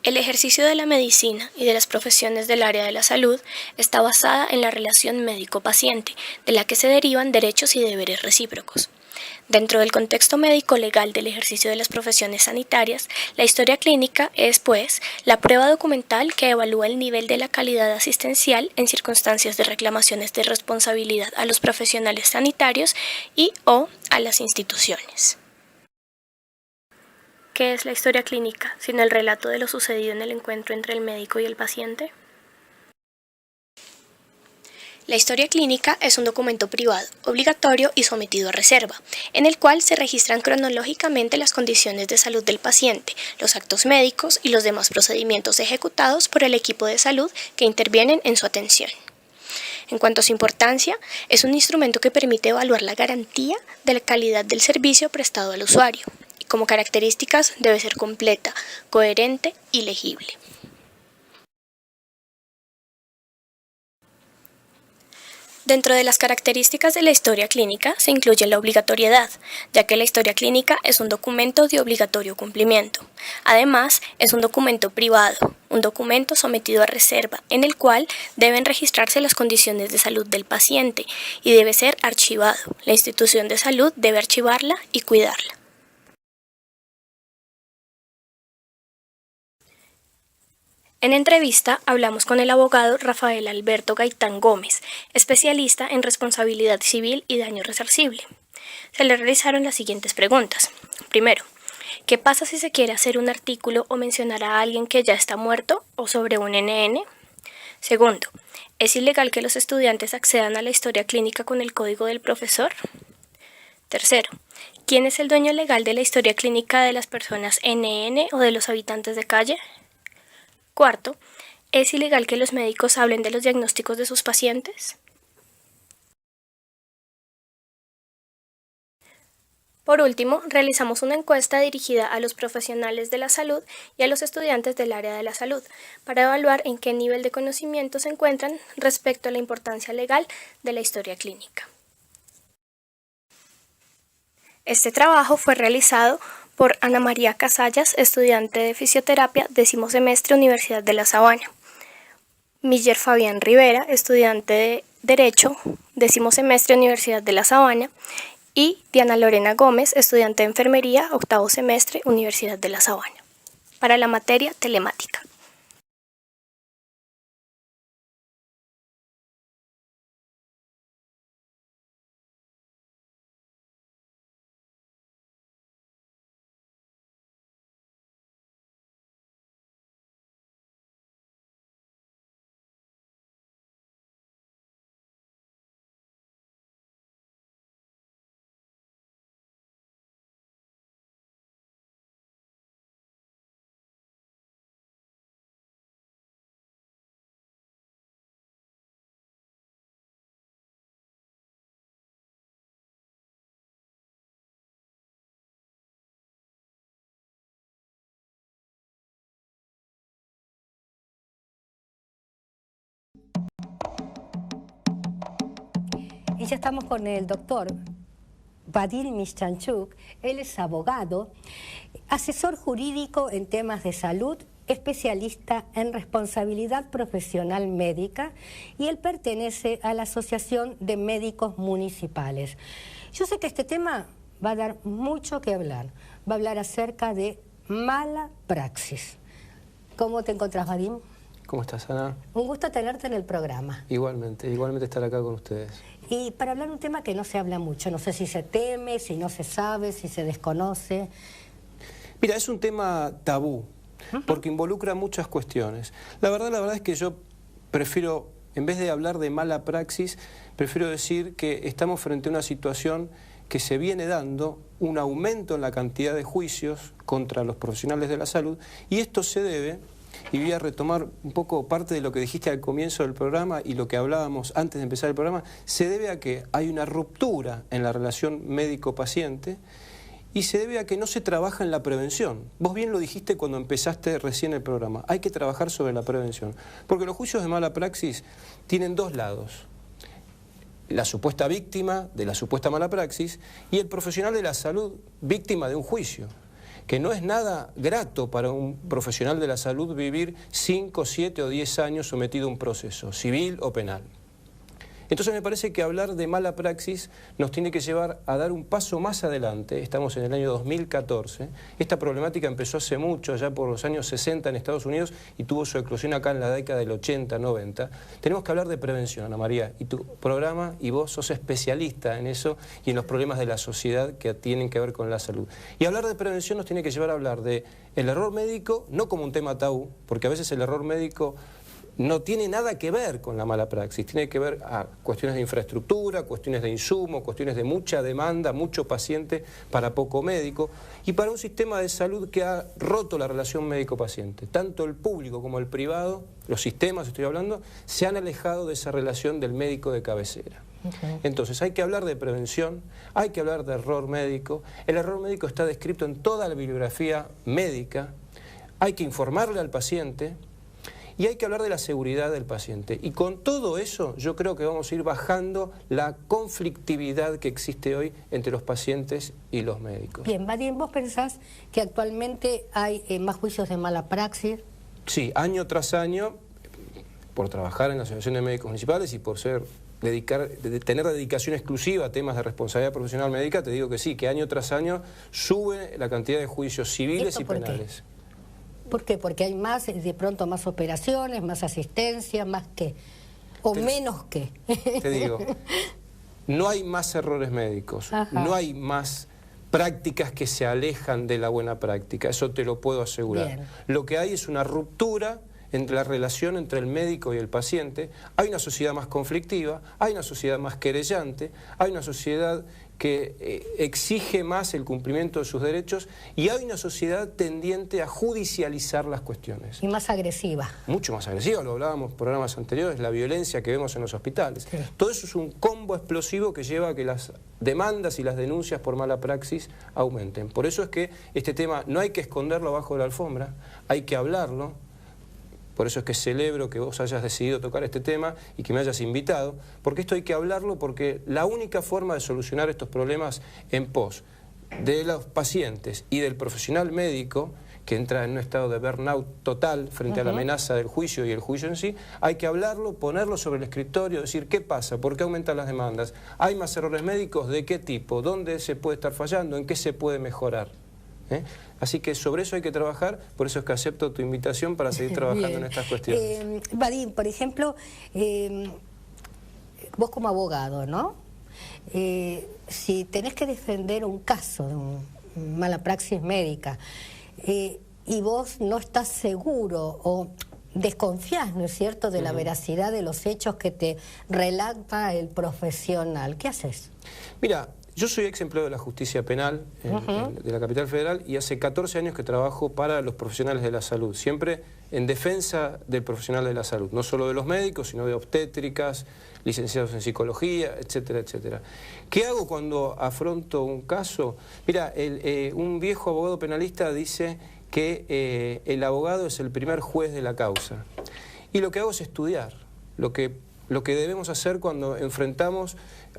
El ejercicio de la medicina y de las profesiones del área de la salud está basada en la relación médico-paciente, de la que se derivan derechos y deberes recíprocos. Dentro del contexto médico-legal del ejercicio de las profesiones sanitarias, la historia clínica es, pues, la prueba documental que evalúa el nivel de la calidad asistencial en circunstancias de reclamaciones de responsabilidad a los profesionales sanitarios y o a las instituciones. ¿Qué es la historia clínica, sino el relato de lo sucedido en el encuentro entre el médico y el paciente? La historia clínica es un documento privado, obligatorio y sometido a reserva, en el cual se registran cronológicamente las condiciones de salud del paciente, los actos médicos y los demás procedimientos ejecutados por el equipo de salud que intervienen en su atención. En cuanto a su importancia, es un instrumento que permite evaluar la garantía de la calidad del servicio prestado al usuario. Como características, debe ser completa, coherente y legible. Dentro de las características de la historia clínica se incluye la obligatoriedad, ya que la historia clínica es un documento de obligatorio cumplimiento. Además, es un documento privado, un documento sometido a reserva, en el cual deben registrarse las condiciones de salud del paciente y debe ser archivado. La institución de salud debe archivarla y cuidarla. En entrevista hablamos con el abogado Rafael Alberto Gaitán Gómez, especialista en responsabilidad civil y daño resarcible. Se le realizaron las siguientes preguntas. Primero, ¿qué pasa si se quiere hacer un artículo o mencionar a alguien que ya está muerto o sobre un NN? Segundo, ¿es ilegal que los estudiantes accedan a la historia clínica con el código del profesor? Tercero, ¿quién es el dueño legal de la historia clínica de las personas NN o de los habitantes de calle? Cuarto, ¿es ilegal que los médicos hablen de los diagnósticos de sus pacientes? Por último, realizamos una encuesta dirigida a los profesionales de la salud y a los estudiantes del área de la salud para evaluar en qué nivel de conocimiento se encuentran respecto a la importancia legal de la historia clínica. Este trabajo fue realizado por Ana María Casallas, estudiante de fisioterapia, 10º semestre, Universidad de La Sabana. Miller Fabián Rivera, estudiante de Derecho, 10º semestre, Universidad de La Sabana. Y Diana Lorena Gómez, estudiante de Enfermería, 8º semestre, Universidad de La Sabana. Para la materia telemática. Y ya estamos con el doctor Vadim Mischanchuk. Él es abogado, asesor jurídico en temas de salud, especialista en responsabilidad profesional médica, y él pertenece a la Asociación de Médicos Municipales. Yo sé que este tema va a dar mucho que hablar. Va a hablar acerca de mala praxis. ¿Cómo te encontrás, Vadim? ¿Cómo estás, Ana? Un gusto tenerte en el programa. Igualmente estar acá con ustedes. Y para hablar de un tema que no se habla mucho, no sé si se teme, si no se sabe, si se desconoce. Mira, es un tema tabú, porque involucra muchas cuestiones. La verdad es que yo prefiero, en vez de hablar de mala praxis, prefiero decir que estamos frente a una situación que se viene dando, un aumento en la cantidad de juicios contra los profesionales de la salud, y esto se debe, y voy a retomar un poco parte de lo que dijiste al comienzo del programa y lo que hablábamos antes de empezar el programa, se debe a que hay una ruptura en la relación médico-paciente y se debe a que no se trabaja en la prevención. Vos bien lo dijiste cuando empezaste recién el programa, hay que trabajar sobre la prevención, porque los juicios de mala praxis tienen dos lados: la supuesta víctima de la supuesta mala praxis y el profesional de la salud víctima de un juicio, que no es nada grato para un profesional de la salud vivir 5, 7 o 10 años sometido a un proceso, civil o penal. Entonces me parece que hablar de mala praxis nos tiene que llevar a dar un paso más adelante. Estamos en el año 2014. Esta problemática empezó hace mucho, ya por los años 60 en Estados Unidos, y tuvo su eclosión acá en la década del 80, 90. Tenemos que hablar de prevención, Ana María, y tu programa y vos sos especialista en eso y en los problemas de la sociedad que tienen que ver con la salud. Y hablar de prevención nos tiene que llevar a hablar de el error médico, no como un tema tabú, porque a veces el error médico no tiene nada que ver con la mala praxis, tiene que ver a cuestiones de infraestructura, cuestiones de insumo, cuestiones de mucha demanda, mucho paciente para poco médico, y para un sistema de salud que ha roto la relación médico-paciente. Tanto el público como el privado, los sistemas estoy hablando, se han alejado de esa relación del médico de cabecera. Entonces hay que hablar de prevención, hay que hablar de error médico. El error médico está descrito en toda la bibliografía médica, hay que informarle al paciente. Y hay que hablar de la seguridad del paciente. Y con todo eso yo creo que vamos a ir bajando la conflictividad que existe hoy entre los pacientes y los médicos. Bien, Vadim, ¿vos pensás que actualmente hay más juicios de mala praxis? Sí, año tras año, por trabajar en la Asociación de Médicos Municipales y por tener dedicación exclusiva a temas de responsabilidad profesional médica, te digo que sí, que año tras año sube la cantidad de juicios civiles y penales. ¿Por qué? Porque hay más, de pronto más operaciones, más asistencia, más que, o menos que. Te digo, no hay más errores médicos, no hay más prácticas que se alejan de la buena práctica, eso te lo puedo asegurar. Bien. Lo que hay es una ruptura entre la relación entre el médico y el paciente. Hay una sociedad más conflictiva, hay una sociedad más querellante, hay una sociedad que exige más el cumplimiento de sus derechos y hay una sociedad tendiente a judicializar las cuestiones. Y más agresiva. Mucho más agresiva, lo hablábamos en programas anteriores, la violencia que vemos en los hospitales. Sí. Todo eso es un combo explosivo que lleva a que las demandas y las denuncias por mala praxis aumenten. Por eso es que este tema no hay que esconderlo abajo de la alfombra, hay que hablarlo. Por eso es que celebro que vos hayas decidido tocar este tema y que me hayas invitado, porque esto hay que hablarlo, porque la única forma de solucionar estos problemas en pos de los pacientes y del profesional médico, que entra en un estado de burnout total frente a la amenaza del juicio y el juicio en sí, hay que hablarlo, ponerlo sobre el escritorio, decir qué pasa, por qué aumentan las demandas, hay más errores médicos, de qué tipo, dónde se puede estar fallando, en qué se puede mejorar. Así que sobre eso hay que trabajar, por eso es que acepto tu invitación para seguir trabajando en estas cuestiones. Vadim, por ejemplo, vos como abogado, ¿no? Si tenés que defender un caso de mala praxis médica y vos no estás seguro o desconfías, ¿no es cierto?, de la veracidad de los hechos que te relata el profesional, ¿qué haces? Mira, yo soy ex empleado de la justicia penal de la capital federal y hace 14 años que trabajo para los profesionales de la salud, siempre en defensa del profesional de la salud, no solo de los médicos, sino de obstétricas, licenciados en psicología, etcétera, etcétera. ¿Qué hago cuando afronto un caso? Mira, un viejo abogado penalista dice que el abogado es el primer juez de la causa. Y lo que hago es estudiar, lo que debemos hacer cuando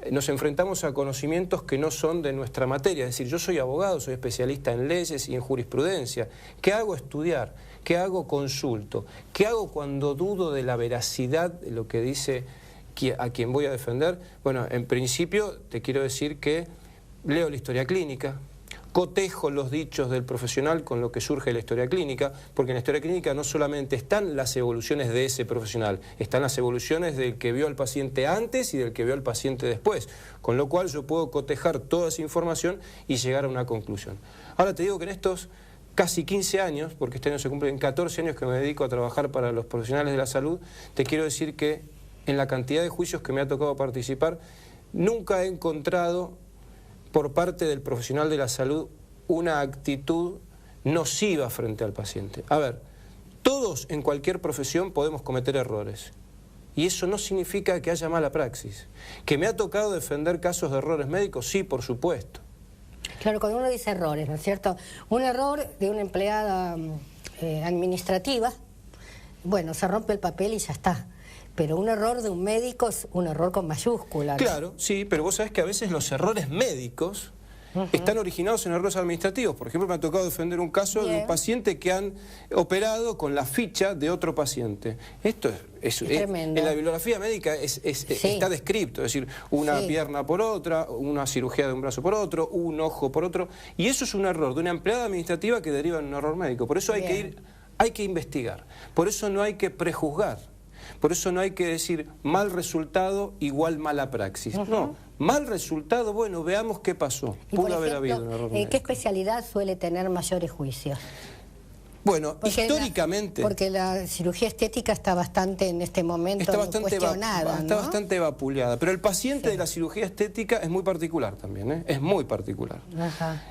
nos enfrentamos a conocimientos que no son de nuestra materia. Es decir, yo soy abogado, soy especialista en leyes y en jurisprudencia. ¿Qué hago? Estudiar. ¿Qué hago? Consulto. ¿Qué hago cuando dudo de la veracidad de lo que dice a quien voy a defender? Bueno, en principio te quiero decir que leo la historia clínica, cotejo los dichos del profesional con lo que surge de la historia clínica, porque en la historia clínica no solamente están las evoluciones de ese profesional, están las evoluciones del que vio al paciente antes y del que vio al paciente después, con lo cual yo puedo cotejar toda esa información y llegar a una conclusión. Ahora te digo que en estos casi 15 años, porque este año se cumplen 14 años que me dedico a trabajar para los profesionales de la salud, te quiero decir que en la cantidad de juicios que me ha tocado participar, nunca he encontrado por parte del profesional de la salud una actitud nociva frente al paciente. A ver, todos en cualquier profesión podemos cometer errores y eso no significa que haya mala praxis. ¿Que me ha tocado defender casos de errores médicos? Sí, por supuesto. Claro, cuando uno dice errores, ¿no es cierto? Un error de una empleada administrativa, bueno, se rompe el papel y ya está. Pero un error de un médico es un error con mayúsculas, ¿no? Claro, sí, pero vos sabés que a veces los errores médicos están originados en errores administrativos. Por ejemplo, me ha tocado defender un caso de un paciente que han operado con la ficha de otro paciente. Esto es tremendo. En la bibliografía médica está descrito, es decir, una pierna por otra, una cirugía de un brazo por otro, un ojo por otro, y eso es un error de una empleada administrativa que deriva en un error médico. Por eso hay que investigar, por eso no hay que prejuzgar. Por eso no hay que decir mal resultado igual mala praxis. No, mal resultado, bueno, veamos qué pasó. Pudo haber habido un error médico. ¿Qué especialidad suele tener mayores juicios? Bueno, históricamente... Porque la cirugía estética está bastante en este momento cuestionada, ¿no? Está bastante vapuleada, pero el paciente de la cirugía estética es muy particular también, ¿eh? Es muy particular.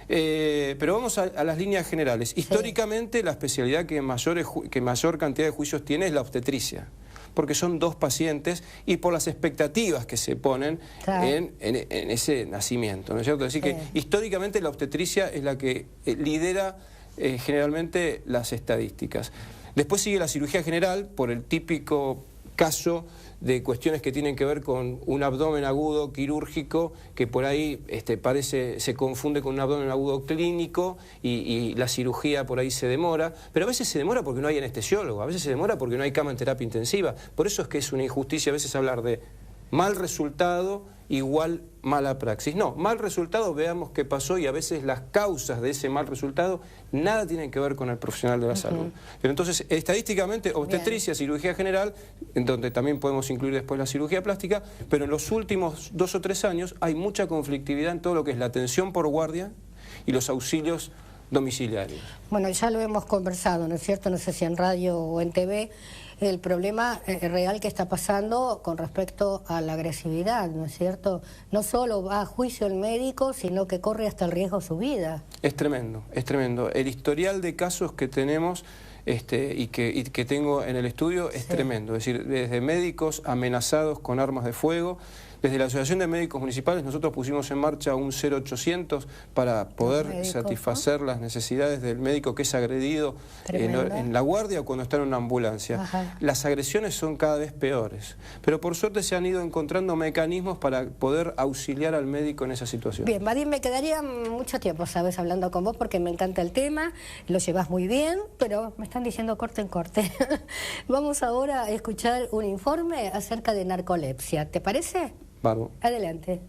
Pero vamos a las líneas generales. Históricamente la especialidad que mayor cantidad de juicios tiene es la obstetricia, porque son dos pacientes y por las expectativas que se ponen en ese nacimiento, ¿no es cierto? Así que históricamente la obstetricia es la que lidera generalmente las estadísticas. Después sigue la cirugía general por el típico caso de cuestiones que tienen que ver con un abdomen agudo quirúrgico que por ahí se confunde con un abdomen agudo clínico y la cirugía por ahí se demora, pero a veces se demora porque no hay anestesiólogo, a veces se demora porque no hay cama en terapia intensiva. Por eso es que es una injusticia a veces hablar de mal resultado igual mala praxis. No, mal resultado, veamos qué pasó, y a veces las causas de ese mal resultado nada tienen que ver con el profesional de la salud. Pero entonces, estadísticamente, obstetricia, cirugía general, en donde también podemos incluir después la cirugía plástica, pero en los últimos 2 o 3 años hay mucha conflictividad en todo lo que es la atención por guardia y los auxilios domiciliarios. Bueno, ya lo hemos conversado, ¿no es cierto? No sé si en radio o en TV, el problema real que está pasando con respecto a la agresividad, ¿no es cierto? No solo va a juicio el médico, sino que corre hasta el riesgo su vida. Es tremendo, es tremendo. El historial de casos que tenemos y que tengo en el estudio es tremendo. Es decir, desde médicos amenazados con armas de fuego. Desde la Asociación de Médicos Municipales nosotros pusimos en marcha un 0800 para poder satisfacer las necesidades del médico que es agredido en la guardia o cuando está en una ambulancia. Las agresiones son cada vez peores, pero por suerte se han ido encontrando mecanismos para poder auxiliar al médico en esa situación. Bien, Vadim, me quedaría mucho tiempo, ¿sabes?, hablando con vos porque me encanta el tema, lo llevas muy bien, pero me están diciendo corte en corte. Vamos ahora a escuchar un informe acerca de narcolepsia, ¿te parece? Bárbaro. Adelante.